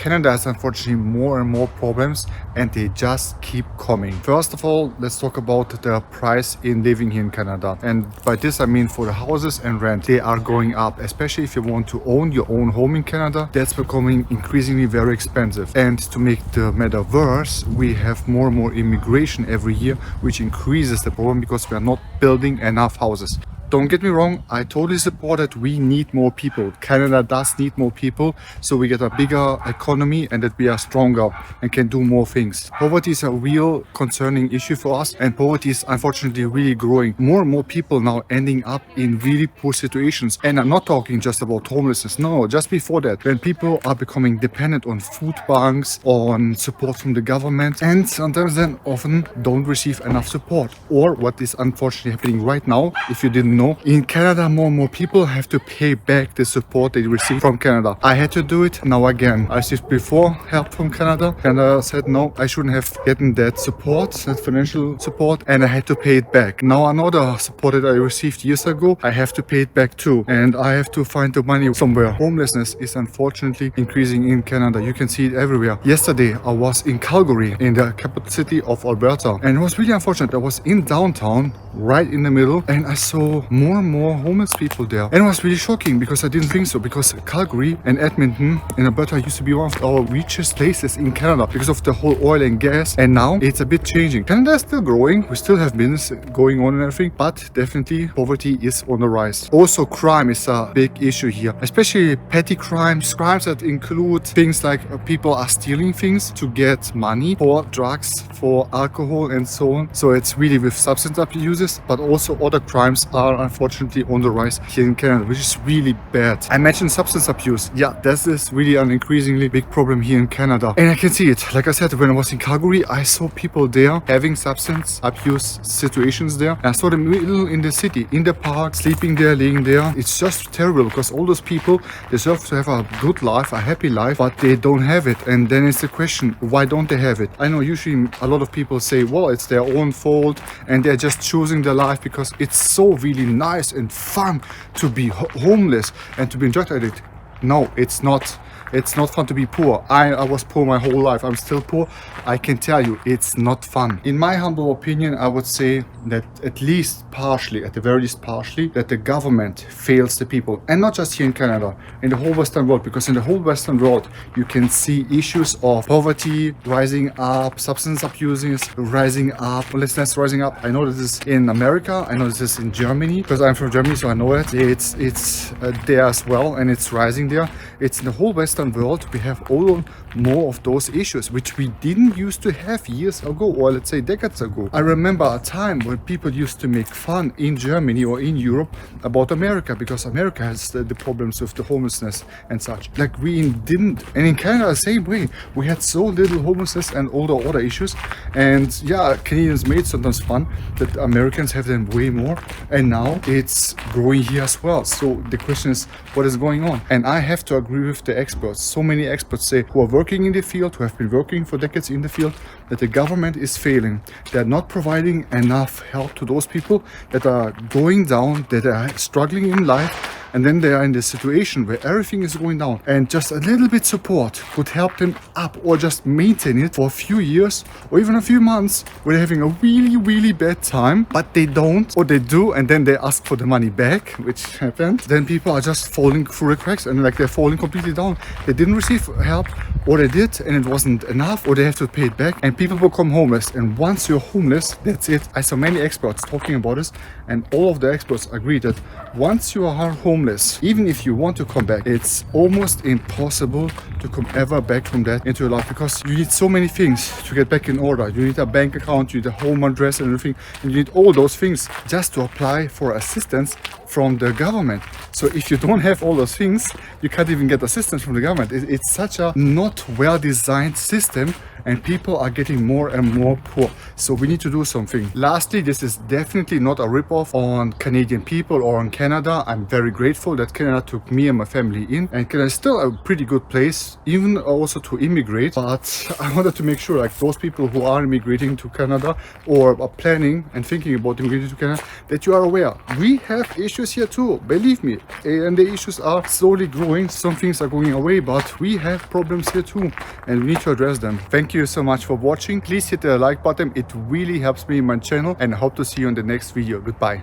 Canada has unfortunately more and more problems, and they just keep coming. First of all, let's talk about the price in living here in Canada. And by this I mean for the houses and rent, they are going up, especially if you want to own your own home in Canada. That's becoming increasingly very expensive. And to make the matter worse, we have more and more immigration every year, which increases the problem because we are not building enough houses. Don't get me wrong, I totally support that we need more people. Canada does need more people, so we get a bigger economy and that we are stronger and can do more things. Poverty is a real concerning issue for us, and poverty is unfortunately really growing. More and more people now ending up in really poor situations. And I'm not talking just about homelessness, no, just before that, when people are becoming dependent on food banks, on support from the government, and sometimes then often don't receive enough support. Or what is unfortunately happening right now, if you didn't know, in Canada more and more people have to pay back the support they receive from Canada. I had to do it, now again. I received before help from Canada. Canada said no, I shouldn't have gotten that support, that financial support, and I had to pay it back. Now another support that I received years ago, I have to pay it back too, and I have to find the money somewhere. Homelessness is unfortunately increasing in Canada. You can see it everywhere. Yesterday I was in Calgary, in the capital city of Alberta, and it was really unfortunate. I was in downtown, right in the middle, and I saw more and more homeless people there. And it was really shocking because I didn't think so, because Calgary and Edmonton in Alberta used to be one of our richest places in Canada because of the whole oil and gas, and now it's a bit changing. Canada is still growing, we still have business going on and everything, but definitely poverty is on the rise. Also, crime is a big issue here, especially petty crimes that include things like people are stealing things to get money for drugs, for alcohol and so on. So it's really with substance abuses, but also other crimes are unfortunately on the rise here in Canada, which is really bad. I mentioned substance abuse. Yeah, this is really an increasingly big problem here in Canada. And I can see it. Like I said, when I was in Calgary, I saw people there having substance abuse situations there. And I saw them in the city, in the park, sleeping there, laying there. It's just terrible because all those people deserve to have a good life, a happy life, but they don't have it. And then it's the question, why don't they have it? I know usually a lot of people say, well, it's their own fault and they're just choosing their life because it's so really nice and fun to be homeless and to be a drug addict. No, it's not. It's not fun to be poor. I was poor my whole life. I'm still poor. I can tell you, it's not fun. In my humble opinion, I would say that at least partially, at the very least partially, that the government fails the people. And not just here in Canada, in the whole Western world. Because in the whole Western world, you can see issues of poverty rising up, substance abuse rising up, homelessness rising up. I know this is in America. I know this is in Germany. Because I'm from Germany, so I know it. It's there as well, and it's rising there. It's in the whole Western world. We have all more of those issues, which we didn't used to have years ago, or let's say decades ago. I remember a time when people used to make fun in Germany or in Europe about America, because America has the problems with the homelessness and such. Like we didn't. And in Canada, the same way. We had so little homelessness and all the other issues. And yeah, Canadians made sometimes fun that Americans have them way more. And now it's growing here as well. So the question is, what is going on? And I have to agree with the experts. So many experts say, who are working in the field, who have been working for decades in the field, that the government is failing. They're not providing enough help to those people that are going down, that are struggling in life, and then they are in this situation where everything is going down, and just a little bit support could help them up, or just maintain it for a few years or even a few months where they're having a really, really bad time, but they don't, or they do, and then they ask for the money back, which happened. Then people are just falling through the cracks, and like they're falling completely down. They didn't receive help, or they did and it wasn't enough, or they have to pay it back, and people become homeless. And once you're homeless, that's it. I saw many experts talking about this, and all of the experts agree that once you are homeless, even if you want to come back, it's almost impossible to come ever back from that into your life, because you need so many things to get back in order. You need a bank account, you need a home address and everything, and you need all those things just to apply for assistance from the government. So if you don't have all those things, you can't even get assistance from the government. It's such a not well designed system, and people are getting more and more poor. So we need to do something. Lastly, this is definitely not a ripoff on Canadian people or on Canada. I'm very grateful that Canada took me and my family in, and Canada is still a pretty good place, even also to immigrate. But I wanted to make sure, like, those people who are immigrating to Canada or are planning and thinking about immigrating to Canada, that you are aware we have issues here too, believe me, and the issues are slowly growing. Some things are going away, but we have problems here too, and we need to address them. Thank you so much for watching. Please hit the like button, it really helps me in my channel, and I hope to see you in the next video. Goodbye.